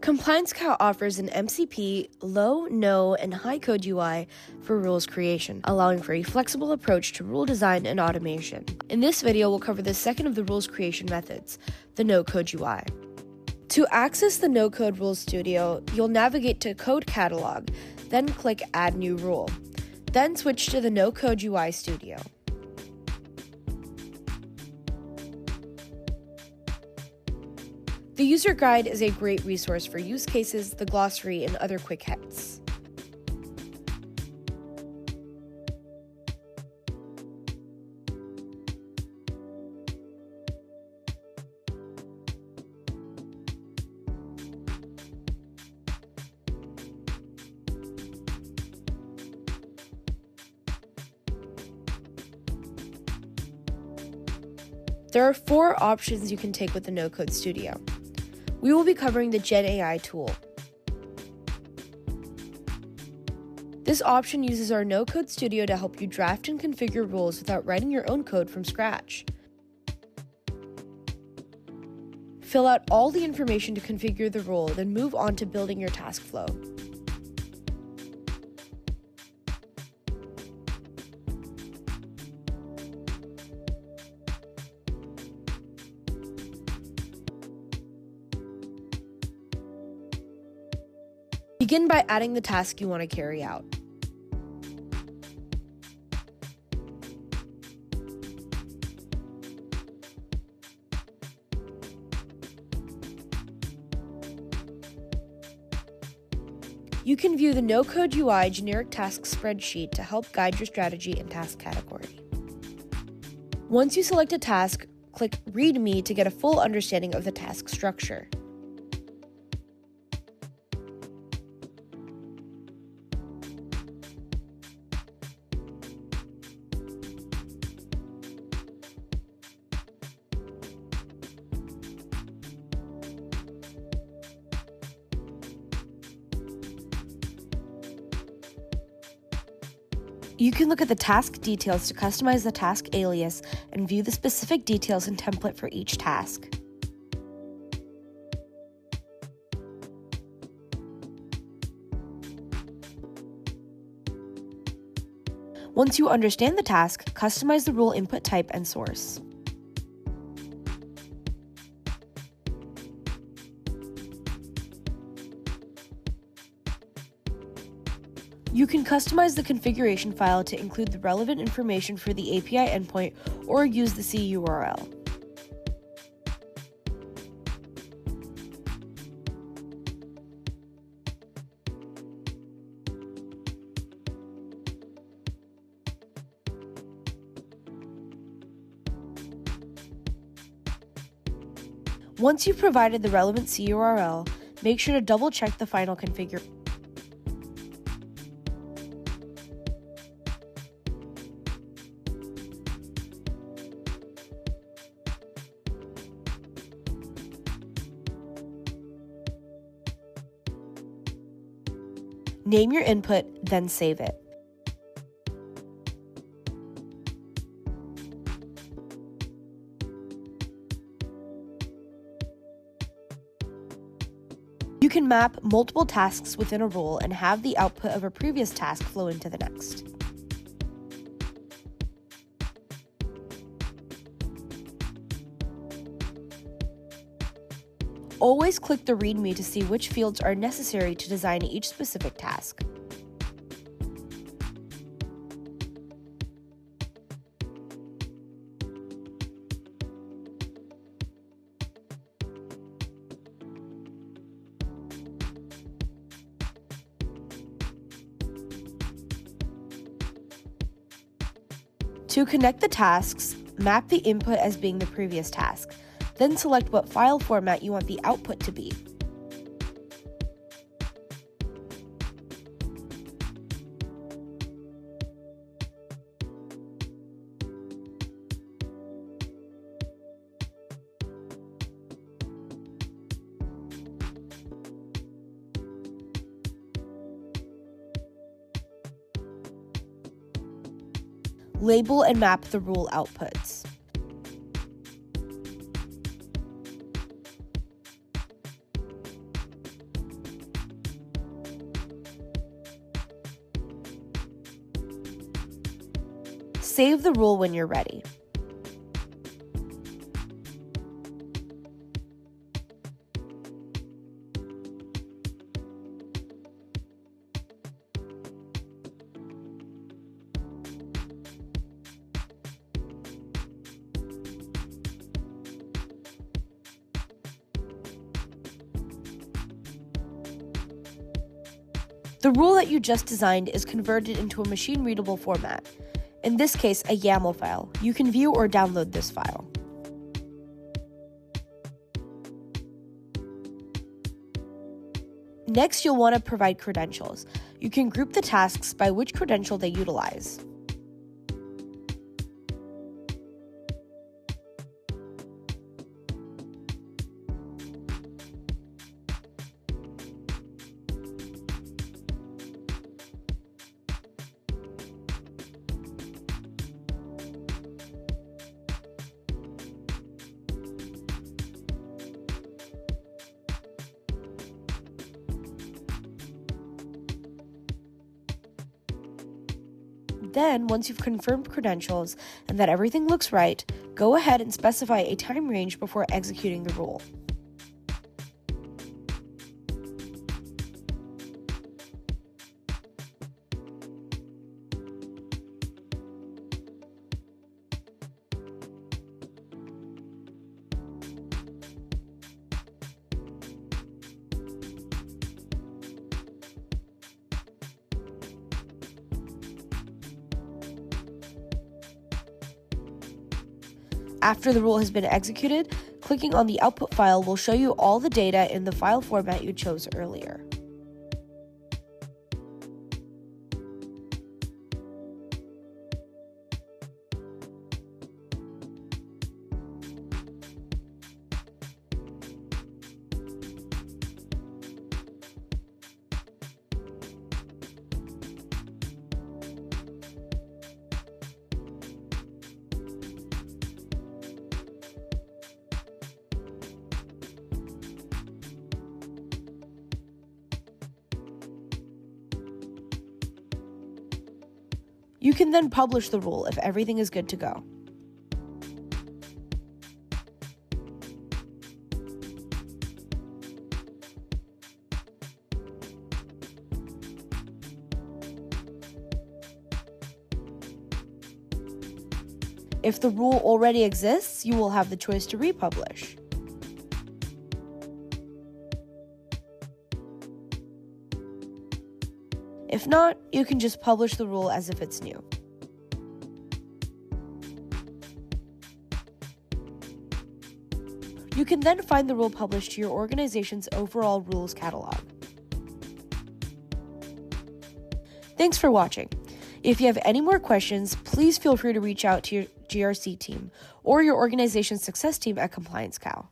Compliance Cow offers an MCP, low, no, and high code UI for rules creation, allowing for a flexible approach to rule design and automation. In this video, we'll cover the second of the rules creation methods, the no code UI. To access the No Code Rules Studio, you'll navigate to Code Catalog, then click Add New Rule. Then switch to the No Code UI Studio. The user guide is a great resource for use cases, the glossary, and other quick hits. There are 4 options you can take with the No Code Studio. We will be covering the Gen AI tool. This option uses our No Code Studio to help you draft and configure rules without writing your own code from scratch. Fill out all the information to configure the rule, then move on to building your task flow. Begin by adding the task you want to carry out. You can view the No Code UI generic task spreadsheet to help guide your strategy and task category. Once you select a task, click Read Me to get a full understanding of the task structure. You can look at the task details to customize the task alias and view the specific details and template for each task. Once you understand the task, customize the rule input type and source. You can customize the configuration file to include the relevant information for the API endpoint or use the CURL. Once you've provided the relevant CURL, make sure to double-check the final configuration. Name your input, then save it. You can map multiple tasks within a rule and have the output of a previous task flow into the next. Always click the Read Me to see which fields are necessary to design each specific task. To connect the tasks, map the input as being the previous task. Then select what file format you want the output to be. Label and map the rule outputs. Save the rule when you're ready. The rule that you just designed is converted into a machine-readable format, in this case a YAML file. You can view or download this file. Next, you'll want to provide credentials. You can group the tasks by which credential they utilize. Then, once you've confirmed credentials and that everything looks right, go ahead and specify a time range before executing the rule. After the rule has been executed, clicking on the output file will show you all the data in the file format you chose earlier. You can then publish the rule if everything is good to go. If the rule already exists, you will have the choice to republish. If not, you can just publish the rule as if it's new. You can then find the rule published to your organization's overall rules catalog. Thanks for watching. If you have any more questions, please feel free to reach out to your GRC team or your organization's success team at Compliance Cow.